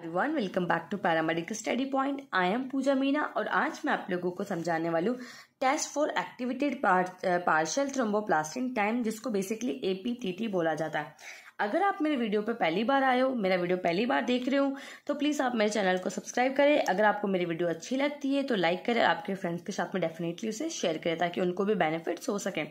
Everyone, welcome back to paramedical study point. I am Pooja Meena और आज मैं आप लोगों को समझाने वाली हूँ test for activated partial thromboplastin time, जिसको बेसिकली APTT बोला जाता है। अगर आप मेरे वीडियो पे पहली बार आए हो, मेरा वीडियो पहली बार देख रहे हो, तो प्लीज़ आप मेरे चैनल को सब्सक्राइब करें। अगर आपको मेरी वीडियो अच्छी लगती है तो लाइक करें, आपके फ्रेंड्स के साथ में डेफिनेटली उसे शेयर करें ताकि उनको भी बेनिफिट्स हो सकें।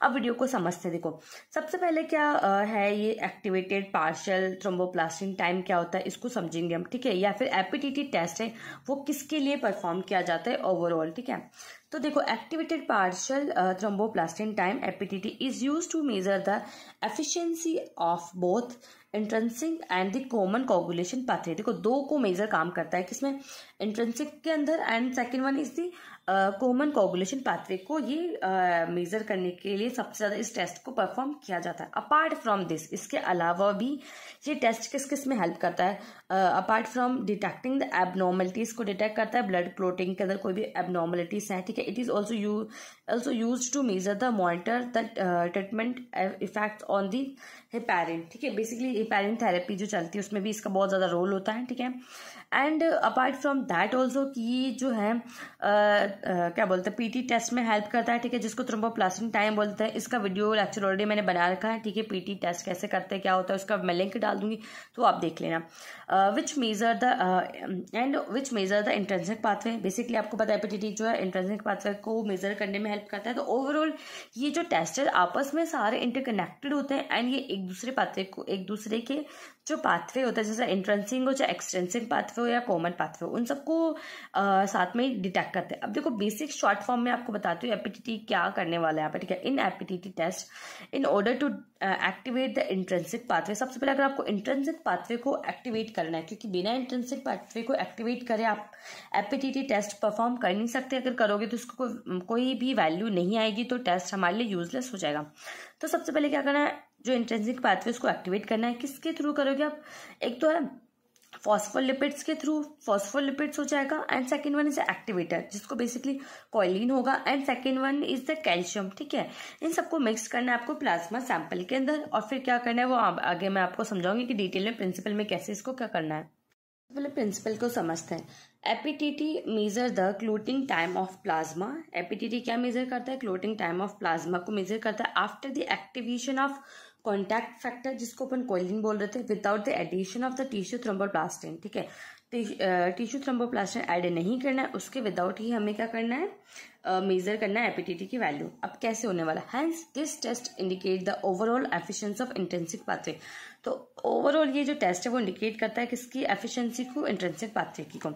अब वीडियो को समझते देखो। सबसे पहले क्या है ये एक्टिवेटेड पार्शियल थ्रोम्बोप्लास्टिन टाइम क्या होता है, इसको समझेंगे हम, ठीक है। या फिर APTT टेस्ट है वो किसके लिए परफॉर्म किया जाता है ओवरऑल, ठीक है। तो देखो, activated partial thromboplastin time APTT is use to measure the efficiency of both intrinsic and the common coagulation pathway. देखो, दो को मेजर काम करता है, किसमें, इंट्रेंसिक के अंदर, and second one is the common coagulation pathway को ये मेजर करने के लिए सबसे ज्यादा इस टेस्ट को परफॉर्म किया जाता है। अपार्ट फ्रॉम दिस, इसके अलावा भी ये टेस्ट किस किस में हेल्प करता है, apart from detecting the abnormalities को डिटेक्ट करता है, ब्लड क्लोटिंग के अंदर कोई भी एबनॉर्मलिटीज है, ठीक है। It is also use to measure the monitor the treatment effect on the heparin, ठीक है। बेसिकली हेपेरिन थेरेपी जो चलती है उसमें भी इसका बहुत ज्यादा रोल होता है, ठीक है। And apart from that also कि जो है क्या बोलते हैं, PT टेस्ट में हेल्प करता है, ठीक है, जिसको थ्रोम्बोप्लास्टिन टाइम बोलते हैं। इसका वीडियो लेक्चर ऑलरेडी मैंने बना रखा है, ठीक है। PT टेस्ट कैसे करते हैं, क्या होता है, उसका मैं लिंक डाल दूंगी, तो आप देख लेना। Which measure the intrinsic pathway. Basically आपको पता है APTT जो है इंट्रिंसिक पाथवे को मेजर करने में हेल्प करता है। तो ओवरऑल ये जो टेस्ट है आपस में सारे इंटरकनेक्टेड होते हैं एंड ये एक दूसरे पाथवे को, एक दूसरे के जो पाथवे होता है, जैसे इंट्रेंसिक हो चाहे एक्सटेंसिव पाथवे हो या कॉमन पाथवे हो, उन सबको साथ में डिटेक्ट करते हैं। अब देखो, बेसिक शॉर्ट फॉर्म में आपको बताती हूँ APTT क्या करने वाला है यहाँ पे, ठीक है। In APTT test in order to activate the intrinsic pathway, सबसे पहले अगर आपको इंट्रेंसिक पाथवे को एक्टिवेट करना है, क्योंकि बिना इंट्रेंसिक पाथवे को एक्टिवेट करे आप APTT टेस्ट परफॉर्म कर नहीं सकते। अगर करोगे तो उसको कोई भी वैल्यू नहीं आएगी, तो टेस्ट हमारे लिए यूजलेस हो जाएगा। तो सबसे पहले क्या करना है, जो इंट्रिंसिक पाथवे उसको एक्टिवेट करना है। किसके थ्रू करोगे आप, एक तो है फॉस्फोलिपिड्स के थ्रू, फॉस्फोलिपिड्स हो जाएगा, and second one is activator जिसको बेसिकली कोलिन होगा, and second one is the calcium, ठीक है। इन सबको मिक्स करना है आपको प्लाज्मा सैंपल के अंदर, और फिर क्या करना है वो आगे मैं आपको समझाऊंगी कि डिटेल में प्रिंसिपल में कैसे इसको क्या करना है। पहले प्रिंसिपल को समझते हैं। APTT measure the clotting time of plasma. APTT क्या मेजर करता है, क्लोटिंग टाइम ऑफ प्लाज्मा को मेजर करता है after the activation of contact factor, जिसको अपन कोलिन बोल रहे थे, without the addition of the tissue thromboplastin, ठीक है। टिश्यू थ्रोम्बोप्लास्टिन ऐड नहीं करना है, उसके विदाउट ही हमें क्या करना है, मेजर करना है APTT की वैल्यू। अब कैसे होने वाला, hence this test indicate the overall efficiency of intrinsic pathway. तो ओवरऑल ये जो टेस्ट है वो इंडिकेट करता है किसकी एफिशिएंसी को, इंट्रिंसिक पाथवे की को।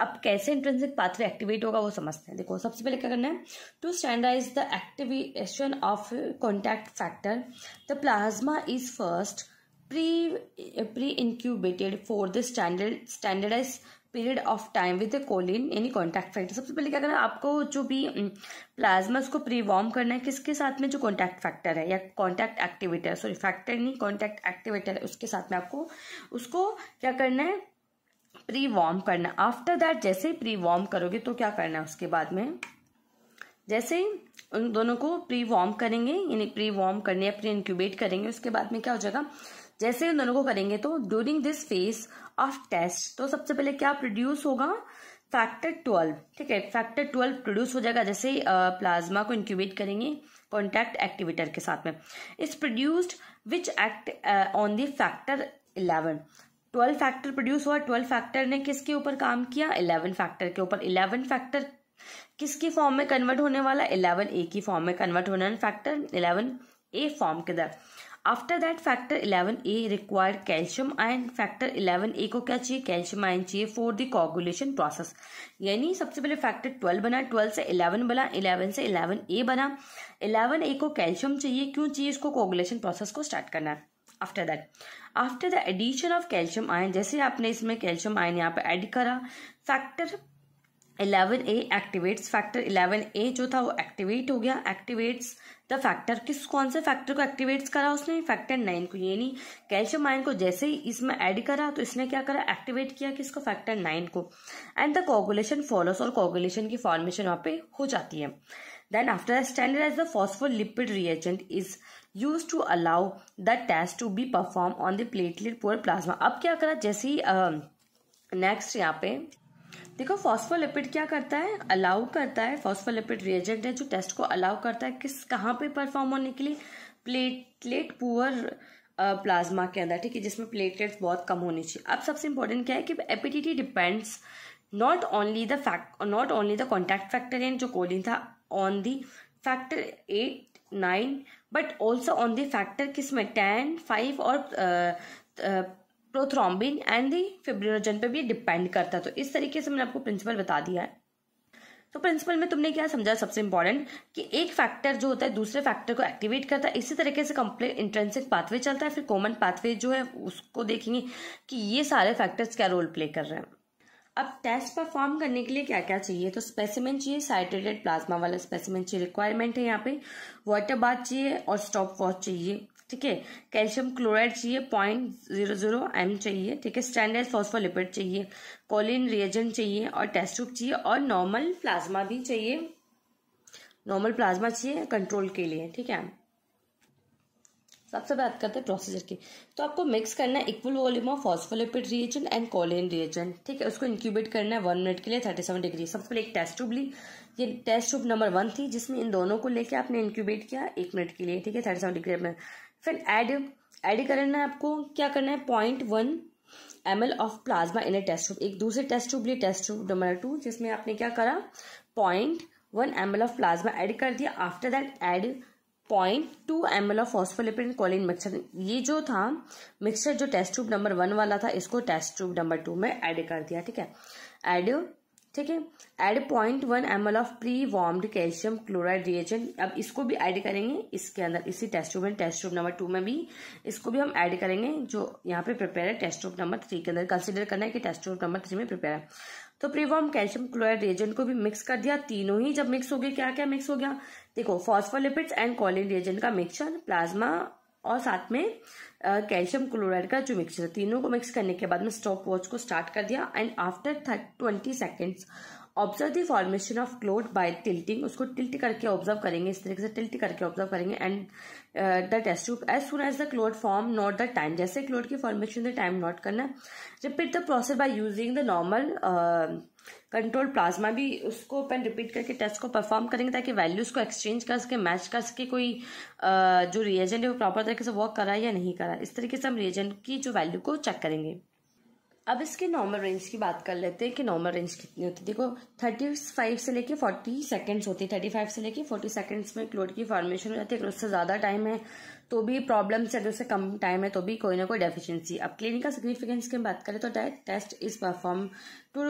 अब कैसे इंट्रिंसिक पाथवे एक्टिवेट होगा वो समझते हैं। देखो, सबसे पहले क्या करना है, to standardise the activation of contact factor the plasma is first pre incubated for the standardise period of time with the kaolin यानी कॉन्टैक्ट फैक्टर। सबसे पहले क्या करना है, आपको जो भी प्लाज्मा उसको प्री वार्म करना है, किसके साथ में, जो कॉन्टैक्ट फैक्टर है या कॉन्टैक्ट एक्टिवेटर, सॉरी फैक्टर नहीं, कॉन्टैक्ट एक्टिवेटर है, उसके साथ में आपको उसको क्या करना है, प्री वार्म करना। आफ्टर दैट, जैसे ही प्री वार्म करोगे तो क्या करना है, उसके बाद में जैसे ही उन दोनों को प्री वार्म करेंगे, यानी प्री वार्म करने या प्री इंक्यूबेट करेंगे, उसके बाद में क्या हो जाएगा, जैसे उन दोनों को करेंगे तो during this phase of test, तो सबसे पहले क्या प्रोड्यूस होगा, फैक्टर 12, ठीक है। फैक्टर 12 प्रोड्यूस हो जाएगा जैसे ही प्लाज्मा को इंक्यूबेट करेंगे कॉन्टैक्ट एक्टिवेटर के साथ में। Is produced which act on the factor 11। 12 factor produce हुआ, 12 फैक्टर ने किसके ऊपर काम किया, 11 फैक्टर के ऊपर। 11 फैक्टर किसकी फॉर्म में कन्वर्ट होने वाला, 11A की फॉर्म में कन्वर्ट होने वाला, फैक्टर 11A फॉर्म के अंदर। After that factor 11A required calcium ion. Factor 11A को क्या चाहिए, कैल्शियम आयन चाहिए फॉर द कोगुलेशन प्रोसेस। यानी सबसे पहले फैक्टर 12 बना, 12 से 11 बना, 11 से 11A बना। 11A को कैल्शियम चाहिए, क्यों चाहिए, इसको कोगुलेशन प्रोसेस को स्टार्ट करना है। After that, after the addition of calcium ion, जैसे आपने इसमें कैल्शियम आयन यहाँ पे ऐड करा, factor 11A activates. Factor 11A जो था वो एक्टिवेट हो गया, एक्टिवेट्स द फैक्टर, कौन से फैक्टर को एक्टिवेट्स करा उसने, फैक्टर 9 को। यानी कैल्शियम आयन को जैसे ही इसमें ऐड करा तो इसने क्या करा, एक्टिवेट किया किसको, फैक्टर 9 को। एंड द कोगुलेशन फॉलोस, और कोगुलेशन की फॉर्मेशन वहां पे हो जाती है। Then after standardise the phospholipid reagent is use to allow the test to be perform on the platelet poor plasma. अब क्या करा, जैसे ही नेक्स्ट यहाँ पे देखो, फॉस्फोलिपिड क्या करता है, अलाउ करता है, फॉस्फोलिपिड रिएजेंट है जो टेस्ट को अलाउ करता है किस कहाँ पे परफॉर्म होने के लिए, प्लेटलेट पुअर प्लाज्मा के अंदर, ठीक है, जिसमें प्लेटलेट्स बहुत कम होनी चाहिए। अब सबसे इंपॉर्टेंट क्या है कि APTT depends not only the contact factor in जो कोलिन था on the factor 8, 9 but also on the factor किसमें 10, 5 और प्रोथ्रोम्बिन एंड दी फिब्रिनोजन पे भी डिपेंड करता है। तो इस तरीके से मैंने आपको प्रिंसिपल बता दिया है। तो प्रिंसिपल में तुमने क्या समझा, सबसे इंपॉर्टेंट कि एक फैक्टर जो होता है दूसरे फैक्टर को एक्टिवेट करता है। इसी तरीके से कंप्लीट इंट्रिंसिक पाथवे चलता है। फिर कॉमन पाथवे जो है उसको देखेंगे कि ये सारे फैक्टर्स क्या रोल प्ले कर रहे हैं। अब टेस्ट परफॉर्म करने के लिए क्या क्या चाहिए, तो स्पेसिमेन चाहिए, साइट्रेटेड प्लाज्मा वाला स्पेसिमेन चाहिए, रिक्वायरमेंट है यहाँ पे, वाटर बाथ चाहिए और स्टॉप वॉच चाहिए, ठीक है, कैल्शियम क्लोराइड चाहिए 0.00 m चाहिए, ठीक है, स्टैंडर्ड फॉस्फोलिपिड चाहिए, कोलिन रिएजेंट चाहिए और टेस्ट ट्यूब चाहिए और नॉर्मल प्लाज्मा भी चाहिए, नॉर्मल प्लाज्मा चाहिए कंट्रोल के लिए, ठीक है। सबसे बात करते हैं प्रोसीजर की। तो आपको मिक्स करना है equal volume of phospholipid reagent and kaolin reagent, ठीक है, उसको इंक्यूबेट करना है 1 मिनट के लिए 37 डिग्री। सबसे पहले एक टेस्ट ट्यूब ली, ये टेस्ट ट्यूब नंबर 1 थी जिसमें इन दोनों को लेके आपने इंक्यूबेट किया 1 मिनट के लिए, ठीक है, 37 डिग्री में। फिर ऐड करना है आपको, क्या करना है 0.1 ml of plasma in a test tube. एक दूसरे टेस्ट ट्यूब लिए, टेस्ट ट्यूब नंबर 2, जिसमें आपने क्या करा 0.1 ml ऑफ प्लाज्मा ऐड कर दिया। After that add 0.2 ml of phospholipid and choline mixture. ये जो था मिक्सचर जो टेस्ट ट्यूब नंबर 1 वाला था, इसको टेस्ट ट्यूब नंबर 2 में ऐड कर दिया, ठीक है, ठीक है। Add 0.1 ml of pre warmed calcium chloride reagent. अब इसको भी ऐड करेंगे इसके अंदर, इसी टेस्ट ट्यूब में, टेस्ट ट्यूब नंबर 2 में भी इसको भी हम ऐड करेंगे, जो यहाँ पे प्रिपेयर है टेस्ट ट्यूब नंबर 3 के अंदर। कंसिडर करना है कि टेस्ट ट्यूब नंबर 3 में प्रिपेयर है। तो pre warm calcium chloride reagent को भी मिक्स कर दिया। तीनों ही जब मिक्स हो गए, क्या क्या मिक्स हो गया, देखो, फॉस्फोलिपिड्स एंड कोलिन रिएजेंट का मिक्सचर, प्लाज्मा और साथ में कैल्शियम क्लोराइड का जो मिक्सचर, तीनों को मिक्स करने के बाद में स्टॉप वॉच को स्टार्ट कर दिया। And after 20 seconds observe the formation of clot by tilting. उसको टिल्ट करके ऑब्जर्व करेंगे, इस तरीके से टिल्ट करके ऑब्जर्व करेंगे। And the test tube as soon as the clot form note the time, जैसे क्लोट की फॉर्मेशन द टाइम नोट करना। Repeat the process by using the normal control plasma, भी उसको अपन रिपीट करके टेस्ट को परफॉर्म करेंगे ताकि वैल्यूज को एक्सचेंज कर सके, मैच कर सके, कोई जो रिएजेंट है वो प्रॉपर तरीके से वर्क करा या नहीं करा। इस तरीके से हम रिएजेंट की जो वैल्यू को चेक करेंगे। अब इसके नॉर्मल रेंज की बात कर लेते हैं कि नॉर्मल रेंज कितनी होती है। देखो, 35 से लेके 40 सेकेंड्स होती है। 35 से लेके 40 सेकेंड्स में क्लोट की फॉर्मेशन हो जाती है। अगर उससे ज्यादा टाइम है तो भी प्रॉब्लम्स है, अगर उससे कम टाइम है तो भी कोई ना कोई डेफिशिएंसी। अब क्लिनिकल सिग्निफिकेंस की बात करें तो test is perform to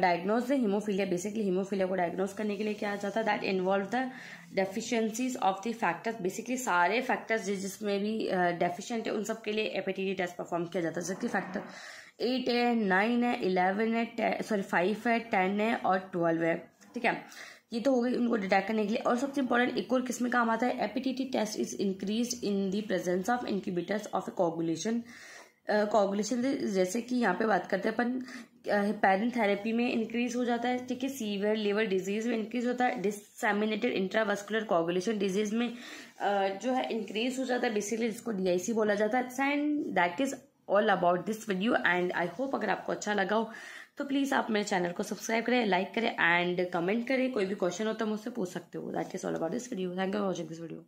diagnose the hemophilia. Basically hemophilia को डायग्नोज करने के लिए क्या जाता है, that involve the deficiencies of the factors. Basically सारे फैक्टर्स जिसमें भी डेफिशिएंट है उन सब के लिए एपीटीटी टेस्ट परफॉर्म किया जाता है। जैसे फैक्टर 8 है, 9 है, 11 है, 5 है, 10 है और 12 है, ठीक है। ये तो हो गई उनको डिटेक्ट करने के लिए। और सबसे इंपॉर्टेंट एक और किस में काम आता है, APTT test is increase in the presence of incubators of a coagulation. Coagulation जैसे कि यहाँ पे बात करते हैं अपन, हेपेरिन थेरेपी में इंक्रीज हो जाता है, ठीक है, सीवियर लिवर डिजीज में इंक्रीज होता है, डिससेमिनेटेड इंट्रावास्कुलर कोगुलेशन डिजीज में जो है इंक्रीज हो जाता है, बेसिकली जिसको डीआईसी बोला जाता है। And that is all about this video and I hope अगर आपको अच्छा लगा हो तो प्लीज आप मेरे चैनल को सब्सक्राइब करें, लाइक करें एंड कमेंट करें। कोई भी क्वेश्चन हो तो मुझसे पूछ सकते हो। That is all about this video. Thank you for watching this video.